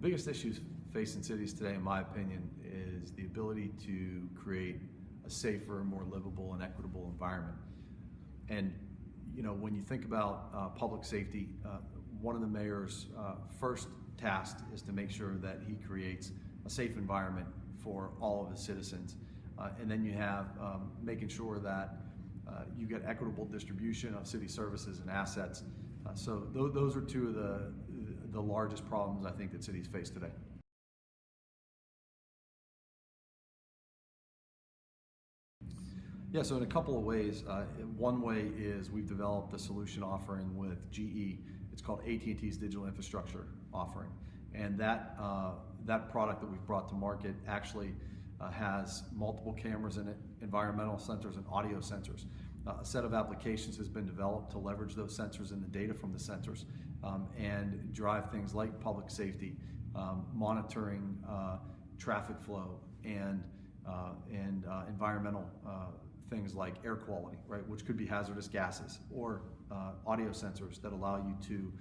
biggest issues facing cities today, in my opinion, is the ability to create a safer, more livable and equitable environment. And when you think about public safety, one of the mayor's first tasks is to make sure that he creates a safe environment for all of his citizens. And then you have making sure that you get equitable distribution of city services and assets. So those are two of the largest problems I think that cities face today. Yeah, so in a couple of ways. One way is we've developed a solution offering with GE. It's called AT&T's digital infrastructure offering. And that product that we've brought to market actually has multiple cameras in it, environmental sensors and audio sensors. A set of applications has been developed to leverage those sensors and the data from the sensors and drive things like public safety, monitoring traffic flow, and environmental things like air quality, right, which could be hazardous gases, or audio sensors that allow you to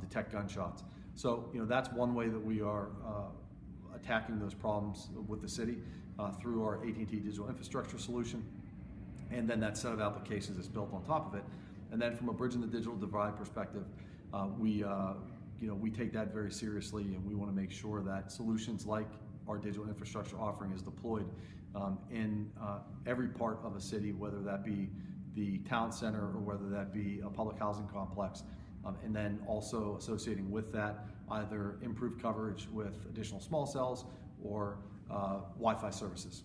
detect gunshots. So that's one way that we are attacking those problems with the city through our AT&T digital infrastructure solution, and then that set of applications is built on top of it. And then from a bridging the digital divide perspective, we take that very seriously, and we want to make sure that solutions like our digital infrastructure offering is deployed in every part of a city, whether that be the town center or whether that be a public housing complex, and then also associating with that either improved coverage with additional small cells or Wi-Fi services.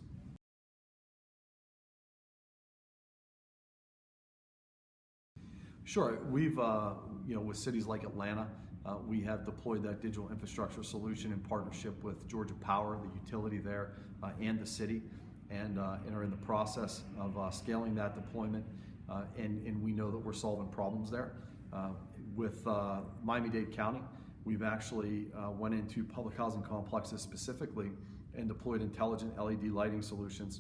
Sure, we've with cities like Atlanta, we have deployed that digital infrastructure solution in partnership with Georgia Power, the utility there, and the city, and are in the process of scaling that deployment. And we know that we're solving problems there. With Miami-Dade County, we've actually went into public housing complexes specifically and deployed intelligent LED lighting solutions,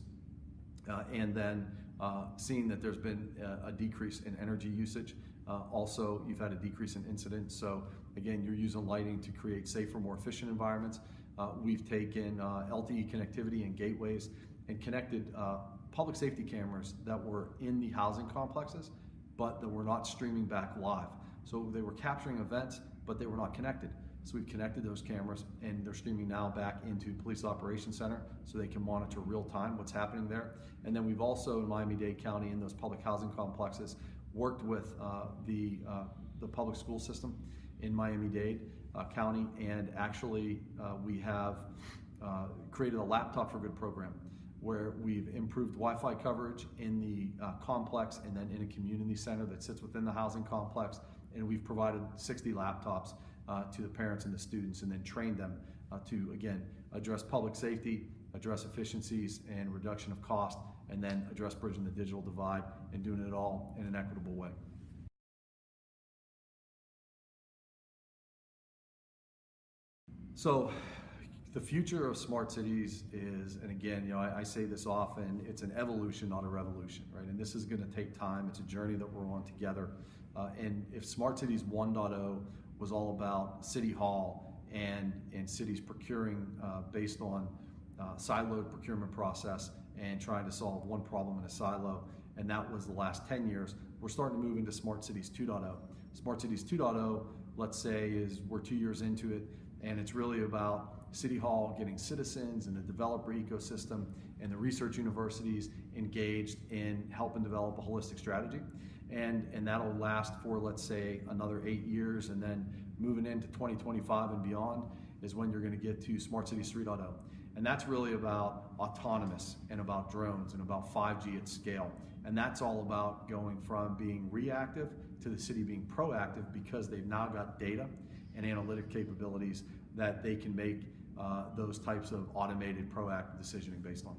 and then seeing that there's been a decrease in energy usage. Also, you've had a decrease in incidents. So again, you're using lighting to create safer, more efficient environments. We've taken LTE connectivity and gateways and connected public safety cameras that were in the housing complexes, but that were not streaming back live. So they were capturing events, but they were not connected. So we've connected those cameras, and they're streaming now back into Police Operations Center so they can monitor real time what's happening there. And then we've also, in Miami-Dade County, in those public housing complexes, worked with the public school system in Miami-Dade County, and actually we have created a Laptop for Good program where we've improved Wi-Fi coverage in the complex and then in a community center that sits within the housing complex, and we've provided 60 laptops to the parents and the students, and then trained them to, again, address public safety, address efficiencies and reduction of cost, and then address bridging the digital divide, and doing it all in an equitable way. So the future of smart cities is, and again, I say this often, it's an evolution, not a revolution, right? And this is going to take time. It's a journey that we're on together. And if Smart Cities 1.0 was all about City Hall and cities procuring based on siloed procurement process and trying to solve one problem in a silo, and that was the last 10 years, we're starting to move into Smart Cities 2.0. Smart Cities 2.0, let's say, we're 2 years into it, and it's really about City Hall getting citizens and the developer ecosystem and the research universities engaged in helping develop a holistic strategy. And that'll last for, let's say, another 8 years, and then moving into 2025 and beyond is when you're going to get to Smart Cities 3.0. And that's really about autonomous and about drones and about 5G at scale. And that's all about going from being reactive to the city being proactive, because they've now got data and analytic capabilities that they can make those types of automated proactive decisioning based on.